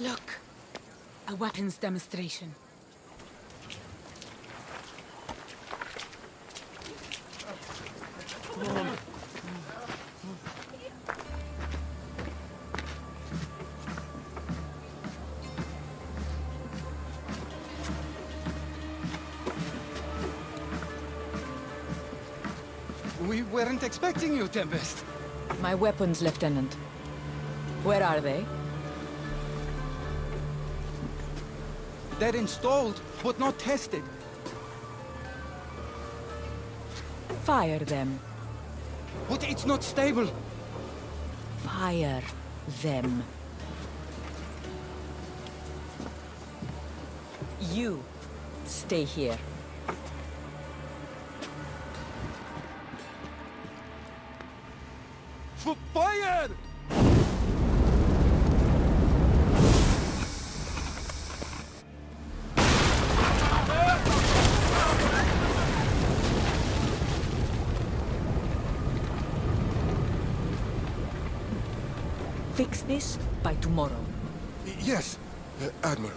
Look, a weapons demonstration. We weren't expecting you, Tempest. My weapons, Lieutenant. Where are they? They're installed, but not tested. Fire them. But it's not stable. Fire them. You stay here. Fire! Fix this by tomorrow. Yes, Admiral.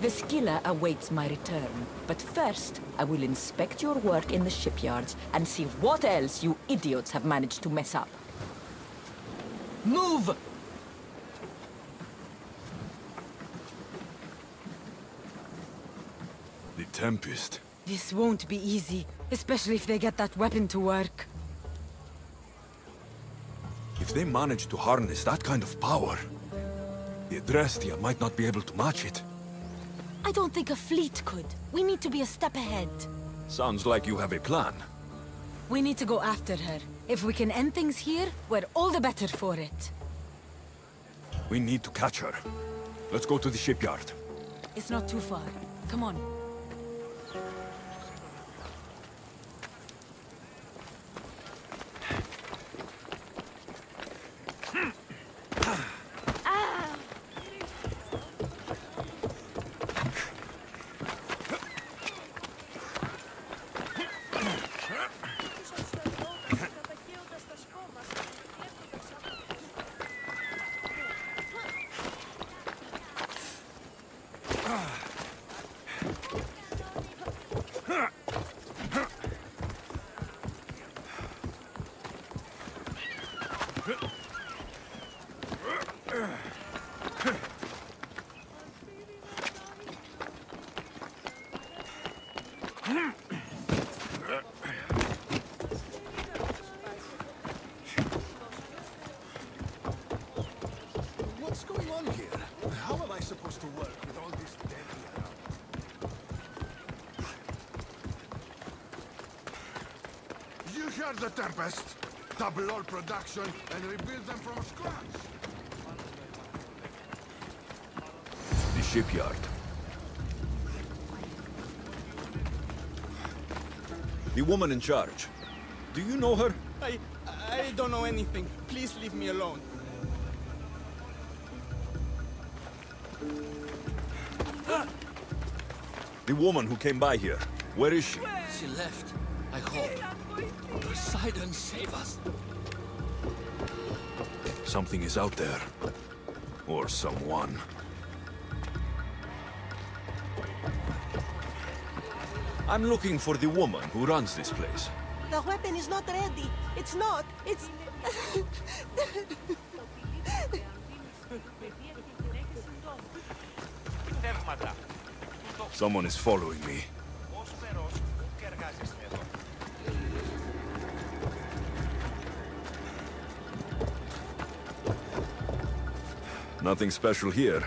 The skiller awaits my return. But first, I will inspect your work in the shipyards and see what else you idiots have managed to mess up. Move! The Tempest. This won't be easy, especially if they get that weapon to work. If they manage to harness that kind of power, the Adrestia might not be able to match it. I don't think a fleet could. We need to be a step ahead. Sounds like you have a plan. We need to go after her. If we can end things here, we're all the better for it. We need to catch her. Let's go to the shipyard. It's not too far. Come on. What's going on here? How am I supposed to work with all this debris around? You heard the Tempest. Double all production and rebuild them from scratch. The shipyard. The woman in charge. Do you know her? I don't know anything. Please leave me alone. The woman who came by here. Where is she? She left. I hope. Poseidon, save us. Something is out there. Or someone. I'm looking for the woman who runs this place. The weapon is not ready. It's not. It's... Someone is following me. Nothing special here.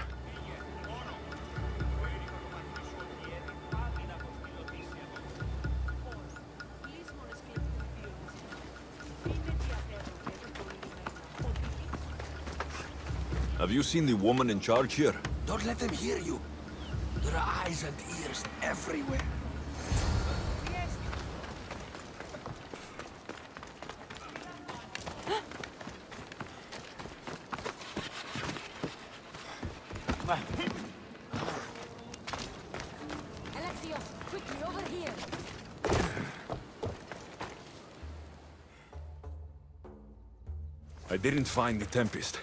Have you seen the woman in charge here? Don't let them hear you. There are eyes and ears everywhere. Alexios, quickly, over here! I didn't find the Tempest.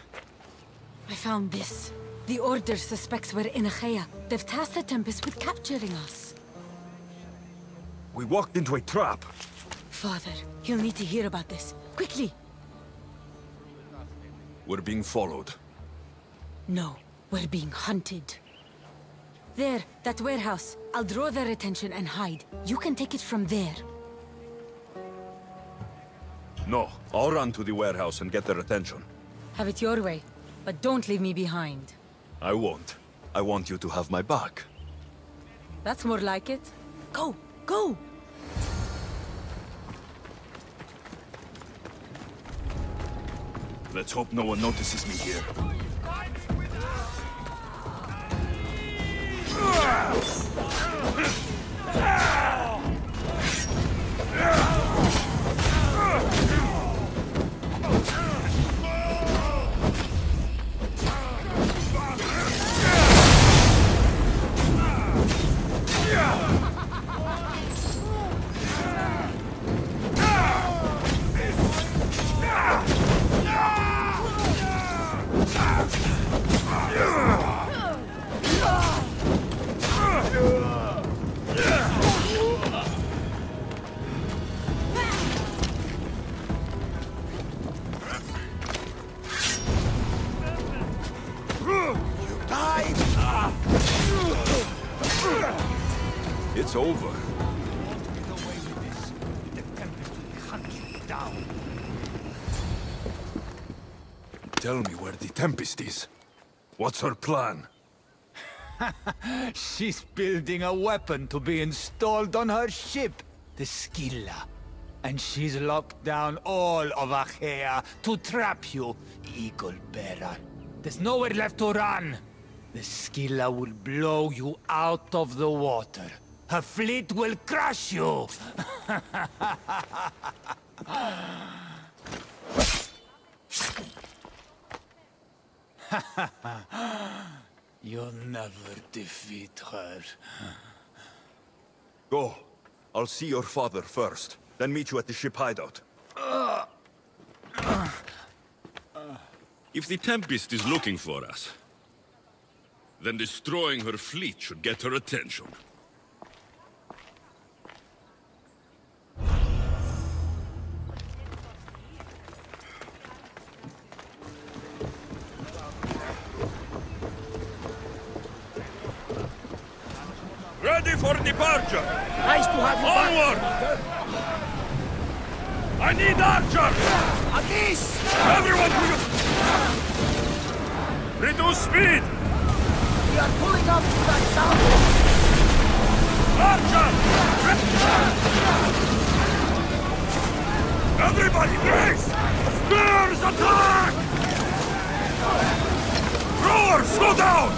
I found this. The Order suspects we're in Achaea. They've tasked the Tempest with capturing us. We walked into a trap. Father, he'll need to hear about this. Quickly! We're being followed. No, we're being hunted. There, that warehouse. I'll draw their attention and hide. You can take it from there. No, I'll run to the warehouse and get their attention. Have it your way, but don't leave me behind. I won't. I want you to have my back. That's more like it. Go! Go! Let's hope no one notices me here. It's over. Tell me where the Tempest is. What's her plan? She's building a weapon to be installed on her ship, the Scylla. And she's locked down all of Achaea to trap you, Eagle Bearer. There's nowhere left to run. The Scylla will blow you out of the water. Her fleet will crush you! You'll never defeat her. Go. I'll see your father first, then meet you at the ship hideout. If the Tempest is looking for us, then destroying her fleet should get her attention. Ready for departure! Nice to have you Onward! I need archers! back. Atis! Everyone to you! Reduce speed! We are pulling up to that sound. Archers! Everybody brace! Spears attack! Throwers, slow down!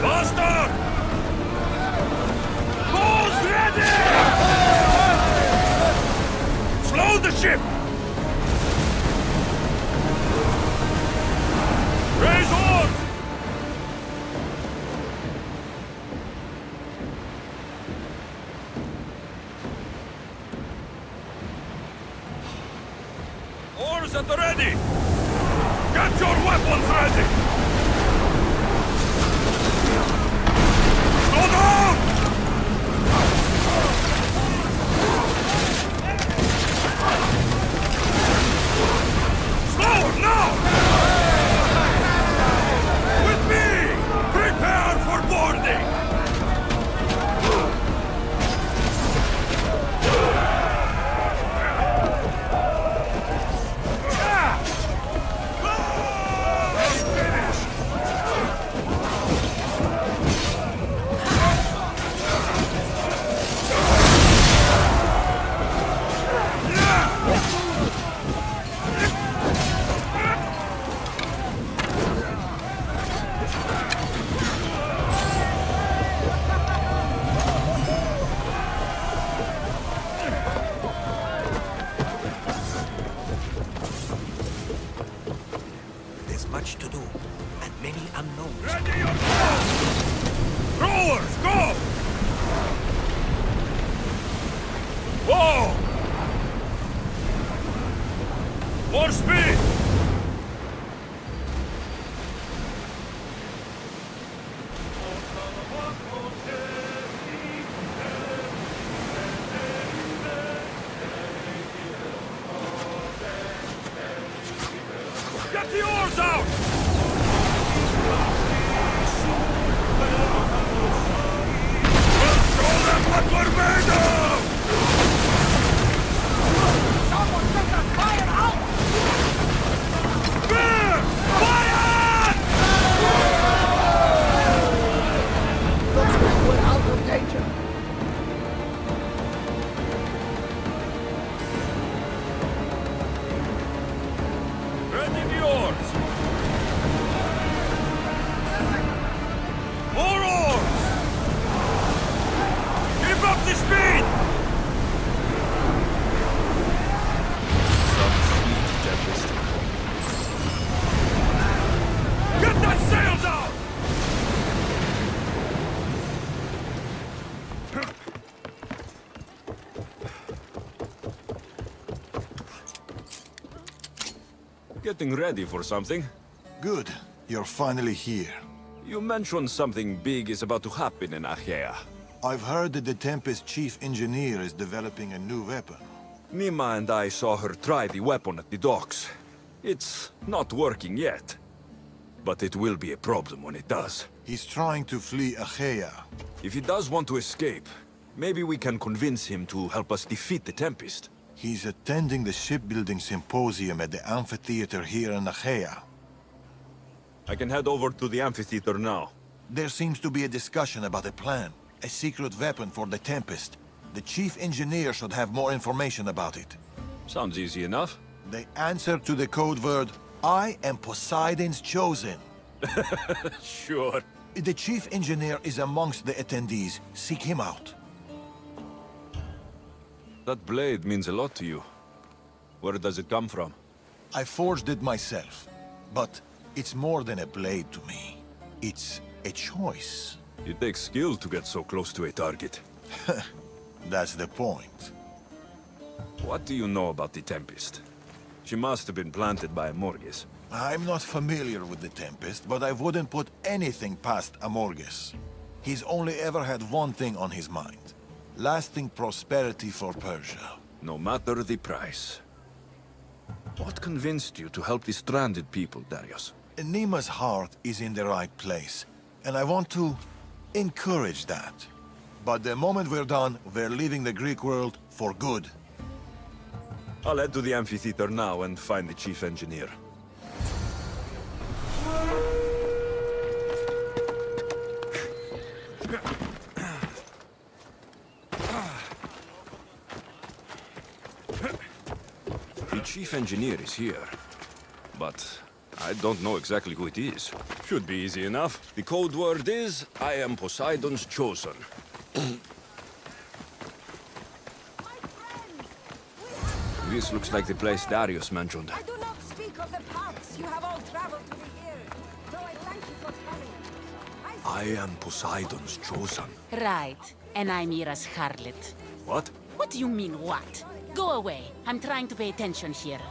Faster! Bows ready! Slow the ship! Raise oars! Oars at the ready! Get your weapons ready! Slow down! Slower now! With me! Prepare for boarding! go! More speed! Get the oars out! We'll show them what we're made of! Someone get that fire out! Bear! Fire! Looks like we're out of danger. Ready the oars! More oars! Keep up the speed! Some sweet tempest. Get the sails out! Getting ready for something. Good. You're finally here. You mentioned something big is about to happen in Achaea. I've heard that the Tempest chief engineer is developing a new weapon. Nima and I saw her try the weapon at the docks. It's not working yet. But it will be a problem when it does. He's trying to flee Achaea. If he does want to escape, maybe we can convince him to help us defeat the Tempest. He's attending the shipbuilding symposium at the amphitheater here in Achaea. I can head over to the amphitheater now. There seems to be a discussion about a plan. A secret weapon for the Tempest. The chief engineer should have more information about it. Sounds easy enough. The answer to the code word, I am Poseidon's chosen. Sure. The chief engineer is amongst the attendees. Seek him out. That blade means a lot to you. Where does it come from? I forged it myself. But it's more than a blade to me. It's a choice. It takes skill to get so close to a target. That's the point. What do you know about the Tempest? She must have been planted by Amorges. I'm not familiar with the Tempest, but I wouldn't put anything past Amorges. He's only ever had one thing on his mind. Lasting prosperity for Persia. No matter the price. What convinced you to help the stranded people, Darius? Nima's heart is in the right place, and I want to encourage that. But the moment we're done, we're leaving the Greek world for good. I'll head to the amphitheater now and find the chief engineer. The chief engineer is here, but I don't know exactly who it is. Should be easy enough. The code word is, I am Poseidon's chosen. This looks like the place Darius mentioned. I do not speak of the paths you have all traveled to be here, though I thank you for coming. I am Poseidon's chosen. Right. And I'm Mira's harlot. What? What do you mean, what? Go away. I'm trying to pay attention here.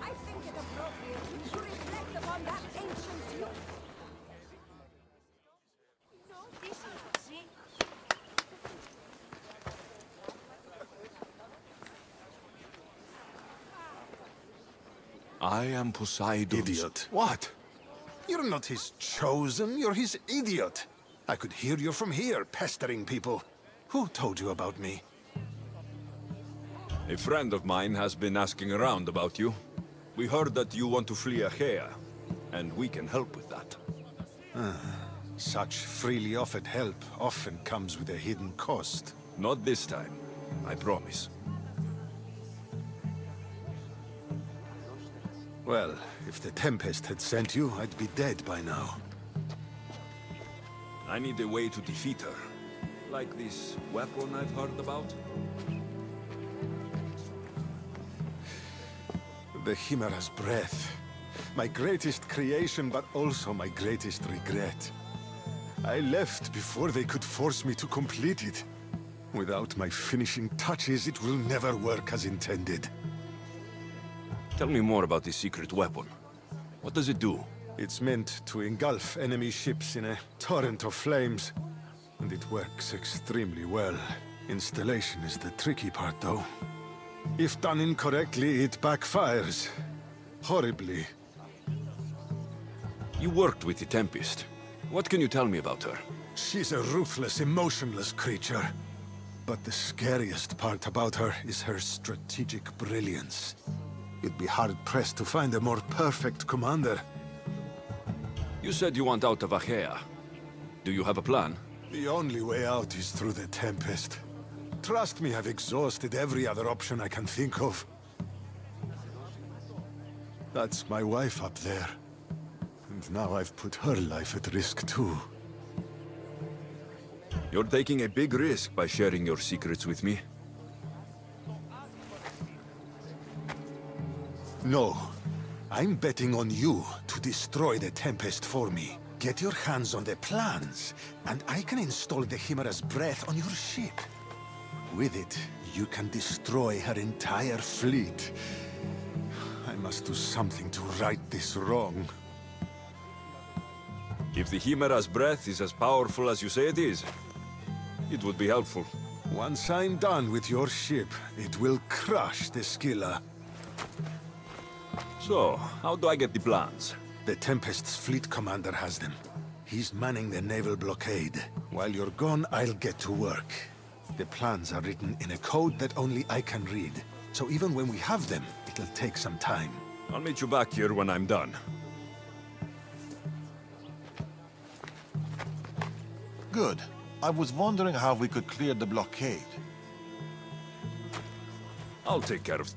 I think it appropriate to reflect upon that ancient youth. No, this is see. I am Poseidon's... Idiot. What? You're not his chosen, you're his idiot. I could hear you from here, pestering people. Who told you about me? A friend of mine has been asking around about you. We heard that you want to flee Achaea, and we can help with that. Such freely offered help often comes with a hidden cost. Not this time, I promise. Well, if the Tempest had sent you, I'd be dead by now. I need a way to defeat her. Like this weapon I've heard about? The Chimera's breath. My greatest creation, but also my greatest regret. I left before they could force me to complete it. Without my finishing touches, it will never work as intended. Tell me more about this secret weapon. What does it do? It's meant to engulf enemy ships in a torrent of flames. And it works extremely well. Installation is the tricky part, though. If done incorrectly, it backfires. Horribly. You worked with the Tempest. What can you tell me about her? She's a ruthless, emotionless creature. But the scariest part about her is her strategic brilliance. You'd be hard-pressed to find a more perfect commander. You said you want out of Achaea. Do you have a plan? The only way out is through the Tempest. Trust me, I've exhausted every other option I can think of. That's my wife up there. And now I've put her life at risk too. You're taking a big risk by sharing your secrets with me. No. I'm betting on you to destroy the Tempest for me. Get your hands on the plans, and I can install the Chimera's breath on your ship. With it, you can destroy her entire fleet. I must do something to right this wrong. If the Chimera's breath is as powerful as you say it is, it would be helpful. Once I'm done with your ship, it will crush the Scylla. So, how do I get the plans? The Tempest's fleet commander has them. He's manning the naval blockade. While you're gone, I'll get to work. The plans are written in a code that only I can read. So even when we have them, it'll take some time. I'll meet you back here when I'm done. Good. I was wondering how we could clear the blockade. I'll take care of...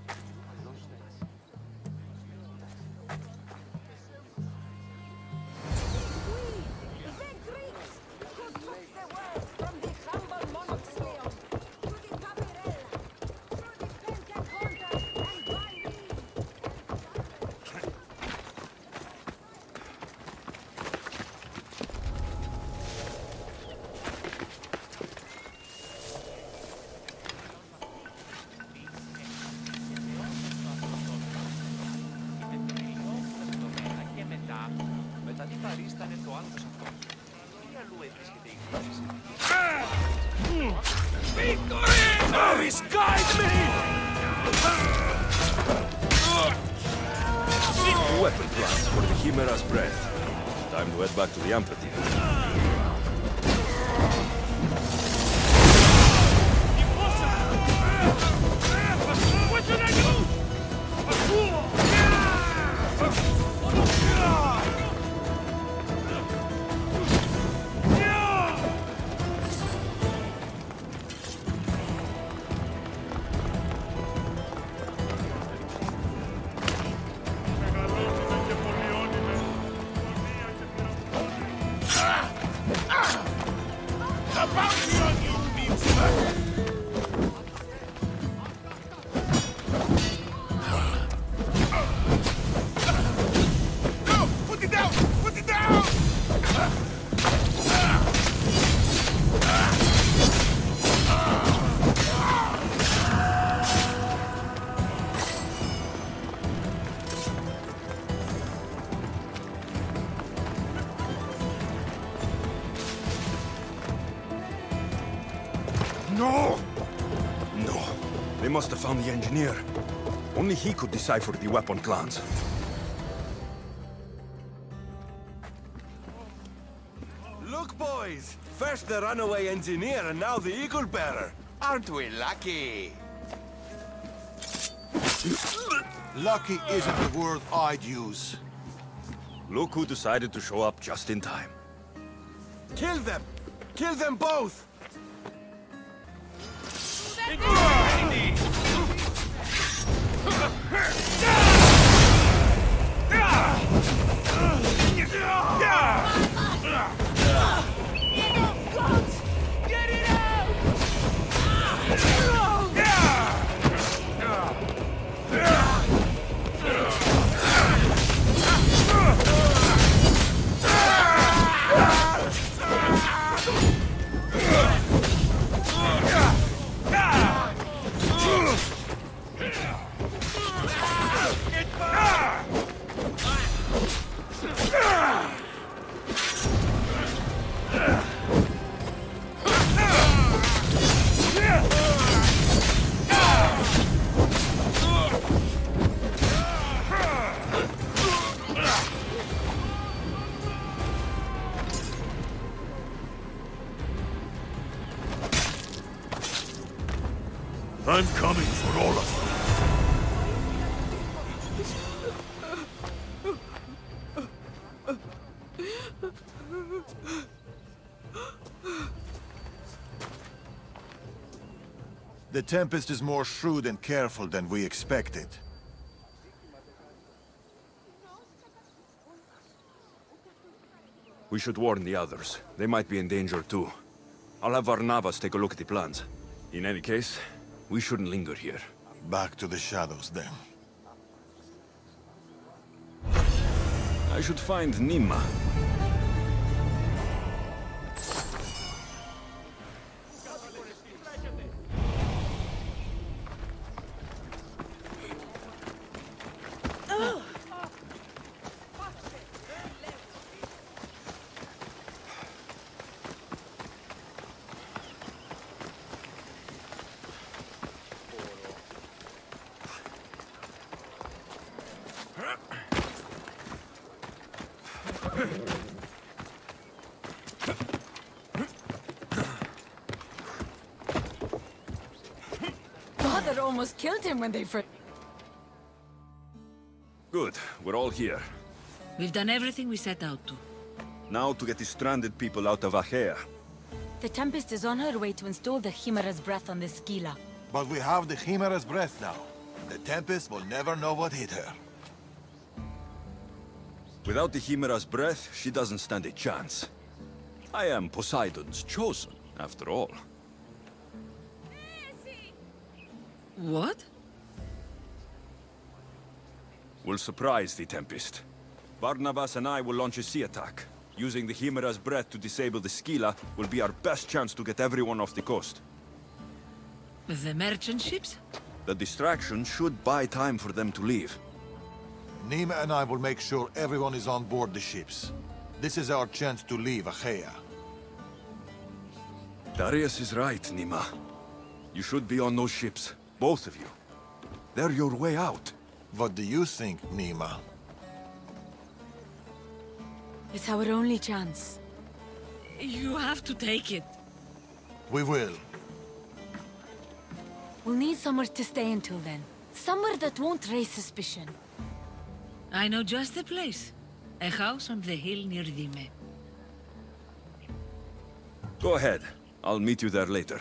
Weapon plans for the Chimera's breath. Time to head back to the amphitheater. What should I do? No! No. They must have found the engineer. Only he could decipher the weapon plans. Look, boys! First the runaway engineer and now the eagle bearer. Aren't we lucky? Lucky isn't the word I'd use. Look who decided to show up just in time. Kill them! Kill them both! I'm coming for all of you. The Tempest is more shrewd and careful than we expected. We should warn the others. They might be in danger too. I'll have Varnavas take a look at the plans. In any case, we shouldn't linger here. Back to the shadows, then. I should find Nima. Father almost killed him when they first... Good, we're all here. We've done everything we set out to. Now to get the stranded people out of Achaea. The Tempest is on her way to install the Chimera's breath on the Scylla. But we have the Chimera's breath now. The Tempest will never know what hit her. Without the Chimera's breath, she doesn't stand a chance. I am Poseidon's chosen, after all. What? We'll surprise the Tempest. Barnabas and I will launch a sea attack. Using the Chimera's breath to disable the Scylla will be our best chance to get everyone off the coast. The merchant ships? The distraction should buy time for them to leave. Nima and I will make sure everyone is on board the ships. This is our chance to leave Achaea. Darius is right, Nima. You should be on those ships, both of you. They're your way out. What do you think, Nima? It's our only chance. You have to take it. We will. We'll need somewhere to stay until then. Somewhere that won't raise suspicion. I know just the place. A house on the hill near Dime. Go ahead. I'll meet you there later.